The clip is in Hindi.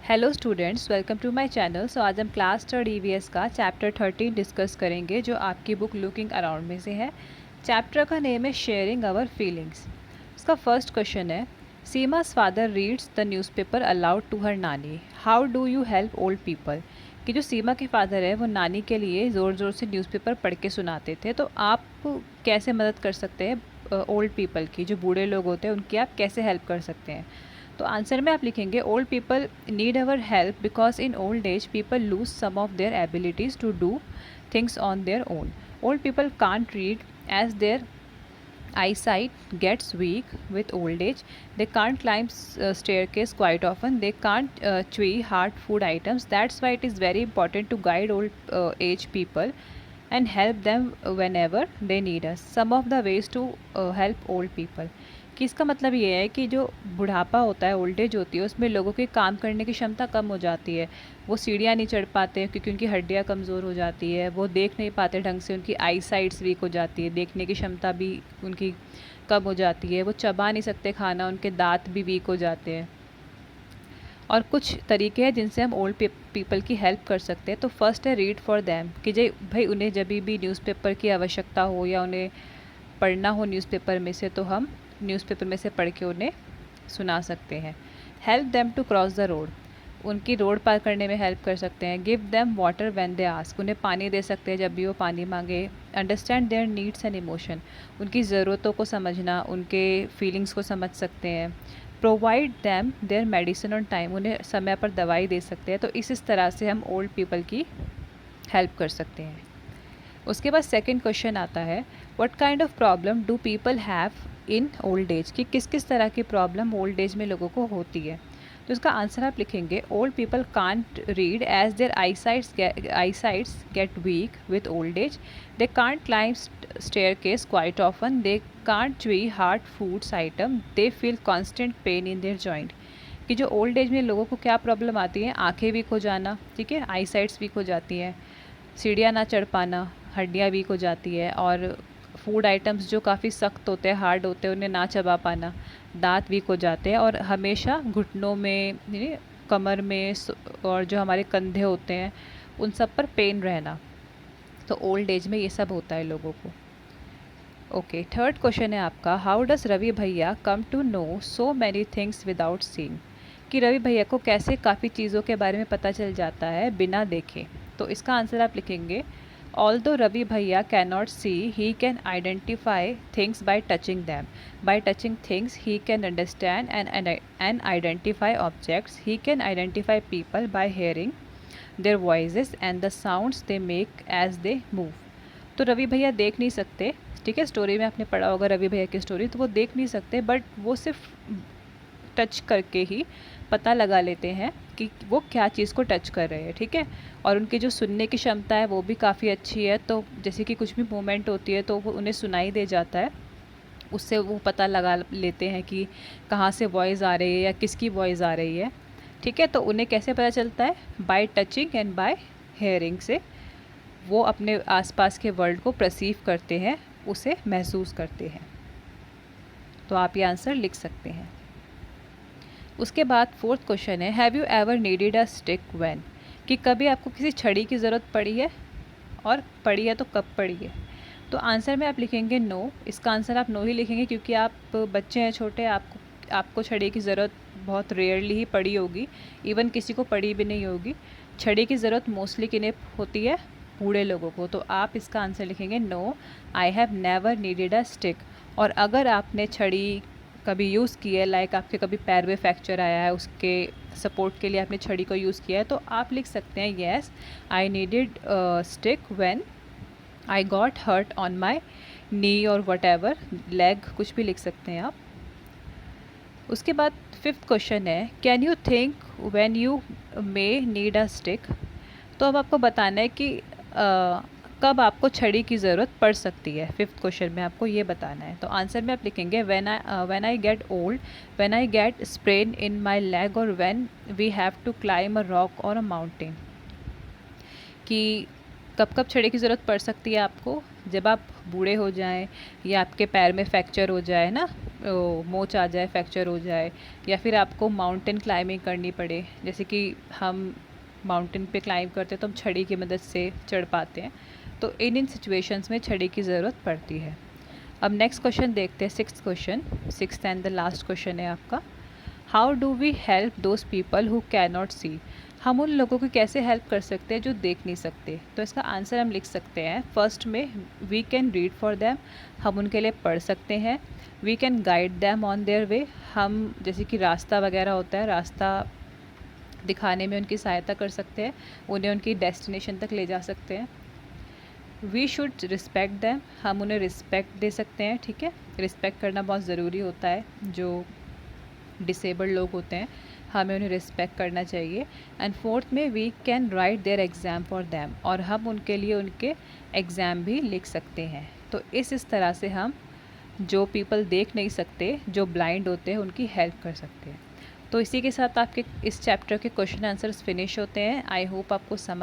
Hello students, welcome to my channel. So आज हम क्लास थर्ड ईवीएस का चैप्टर 13 डिस्कस करेंगे जो आपकी बुक लुकिंग अराउंड में से है। चैप्टर का नेम है शेयरिंग आवर फीलिंग्स। इसका फर्स्ट क्वेश्चन है, सीमा's father reads the newspaper aloud to her नानी, how do you help old people. कि जो सीमा के फादर है वो नानी के लिए ज़ोर ज़ोर से न्यूज़पेपर पढ़ के सुनाते थे, तो आप कैसे मदद कर सकते हैं ओल्ड पीपल की, जो बूढ़े लोग होते हैं उनकी आप कैसे हेल्प कर सकते हैं। तो आंसर में आप लिखेंगे old people need our help because in old age people lose some of their abilities to do things on their own. Old people can't read as their eyesight gets weak with old age. They can't climb staircase quite often. They can't chew hard food items. That's why it is very important to guide old age people and help them whenever they need us. Some of the ways to help old people, कि इसका मतलब ये है कि जो बुढ़ापा होता है, ओल्ड एज होती है, उसमें लोगों की काम करने की क्षमता कम हो जाती है। वो सीढ़ियाँ नहीं चढ़ पाते क्योंकि उनकी हड्डियाँ कमज़ोर हो जाती है, वो देख नहीं पाते ढंग से, उनकी आई साइट्स वीक हो जाती है, देखने की क्षमता भी उनकी कम हो जाती है, वो चबा नहीं सकते खाना, उनके दांत भी वीक हो जाते हैं। और कुछ तरीके हैं जिनसे हम ओल्ड पीपल की हेल्प कर सकते हैं। तो फर्स्ट है रीड फॉर देम, कि भाई उन्हें जब भी न्यूज़पेपर की आवश्यकता हो या उन्हें पढ़ना हो न्यूज़पेपर में से, तो हम न्यूज़पेपर में से पढ़ के उन्हें सुना सकते हैं। Help them to cross the road, उनकी रोड पार करने में हेल्प कर सकते हैं। Give them water when they ask, उन्हें पानी दे सकते हैं जब भी वो पानी मांगे। Understand their needs and emotion, उनकी ज़रूरतों को समझना, उनके फीलिंग्स को समझ सकते हैं। Provide them their medicine on time, उन्हें समय पर दवाई दे सकते हैं। तो इस तरह से हम ओल्ड पीपल की हेल्प कर सकते हैं। उसके बाद सेकंड क्वेश्चन आता है, what kind of problem do people have in old as, कि किस किस तरह की प्रॉब्लम ओल्ड एज में लोगों को होती है। तो इसका आंसर आप लिखेंगे, old people can't read as their eyesights get weak with old age. They can't climb staircase quite often. They can't chew hard foods item. They feel constant pain in their joint. कि जो ओल्ड एज में लोगों को क्या प्रॉब्लम आती है, आंखें वीक हो जाना, ठीक है, आई साइट्स वीक हो जाती हैं, सीढ़ियाँ ना चढ़ पाना, हड्डियाँ वीक हो जाती है, और फूड आइटम्स जो काफ़ी सख्त होते हैं, हार्ड होते हैं, उन्हें ना चबा पाना, दांत वीक हो जाते हैं, और हमेशा घुटनों में, कमर में और जो हमारे कंधे होते हैं उन सब पर पेन रहना। तो ओल्ड एज में ये सब होता है लोगों को। ओके, थर्ड क्वेश्चन है आपका, how does Ravi bhaiya come to know so many things without seeing, कि रवि भैया को कैसे काफ़ी चीज़ों के बारे में पता चल जाता है बिना देखे। तो इसका आंसर आप लिखेंगे, although Ravi bhaiya can not see, he can identify things by touching them. By touching things he can understand and identify objects. He can identify people by hearing their voices and the sounds they make as they move. तो रवि भैया देख नहीं सकते, ठीक है, स्टोरी में आपने पढ़ा होगा रवि भैया की स्टोरी, तो वो देख नहीं सकते, बट वो सिर्फ टच करके ही पता लगा लेते हैं कि वो क्या चीज़ को टच कर रहे हैं, ठीक है। और उनकी जो सुनने की क्षमता है वो भी काफ़ी अच्छी है, तो जैसे कि कुछ भी मूवमेंट होती है तो वो उन्हें सुनाई दे जाता है, उससे वो पता लगा लेते हैं कि कहाँ से वॉइस आ रही है या किसकी वॉइस आ रही है, ठीक है। तो उन्हें कैसे पता चलता है, by touching and by hearing से वो अपने आसपास के वर्ल्ड को परसीव करते हैं, उसे महसूस करते हैं। तो आप ये आंसर लिख सकते हैं। उसके बाद फोर्थ क्वेश्चन है, have you ever needed a stick when, कि कभी आपको किसी छड़ी की ज़रूरत पड़ी है, और पड़ी है तो कब पड़ी है। तो आंसर में आप लिखेंगे नो। इसका आंसर आप नो ही लिखेंगे क्योंकि आप बच्चे हैं छोटे, आपको छड़ी की ज़रूरत बहुत रेयरली ही पड़ी होगी, इवन किसी को पड़ी भी नहीं होगी। छड़ी की ज़रूरत मोस्टली किन्हें होती है, बूढ़े लोगों को। तो आप इसका आंसर लिखेंगे no, I have never needed a stick. और अगर आपने छड़ी कभी यूज़ की है, लाइक आपके कभी पैर में फ्रैक्चर आया है, उसके सपोर्ट के लिए आपने छड़ी को यूज़ किया है, तो आप लिख सकते हैं yes I needed stick when I got hurt on my knee और वट एवर लेग, कुछ भी लिख सकते हैं आप। उसके बाद फिफ्थ क्वेश्चन है, can you think when you may need a stick. तो अब आपको बताना है कि कब आपको छड़ी की ज़रूरत पड़ सकती है। फिफ्थ क्वेश्चन में आपको ये बताना है। तो आंसर में आप लिखेंगे, when I get old, when I get sprain in my leg, और when we have to climb a rock और अ माउंटेन। कि कब कब छड़ी की ज़रूरत पड़ सकती है आपको, जब आप बूढ़े हो जाएं या आपके पैर में फ्रैक्चर हो जाए ना, मोच आ जाए, फ्रैक्चर हो जाए, या फिर आपको माउंटेन क्लाइंबिंग करनी पड़े, जैसे कि हम माउंटेन पे क्लाइंब करते हैं तो हम छड़ी की मदद से चढ़ पाते हैं, तो इन सिचुएशंस में छड़ी की ज़रूरत पड़ती है। अब नेक्स्ट क्वेश्चन देखते हैं, sixth question, sixth and the last question है आपका, how do we help those people who can not see. हम उन लोगों की कैसे हेल्प कर सकते हैं जो देख नहीं सकते। तो इसका आंसर हम लिख सकते हैं फर्स्ट में, we can read for them, हम उनके लिए पढ़ सकते हैं। We can guide them on their way, हम जैसे कि रास्ता वगैरह होता है, रास्ता दिखाने में उनकी सहायता कर सकते हैं, उन्हें उनकी डेस्टिनेशन तक ले जा सकते हैं। वी शुड रिस्पेक्ट दैम, हम उन्हें रिस्पेक्ट दे सकते हैं, ठीक है, रिस्पेक्ट करना बहुत ज़रूरी होता है, जो डिसेबल्ड लोग होते हैं हमें उन्हें रिस्पेक्ट करना चाहिए। एंड फोर्थ में, we can write their exam for them, और हम उनके लिए उनके एग्ज़ाम भी लिख सकते हैं। तो इस तरह से हम जो पीपल देख नहीं सकते, जो ब्लाइंड होते हैं, उनकी हेल्प कर सकते हैं। तो इसी के साथ आपके इस चैप्टर के क्वेश्चन आंसर्स फिनिश होते हैं। आई होप आपको समझ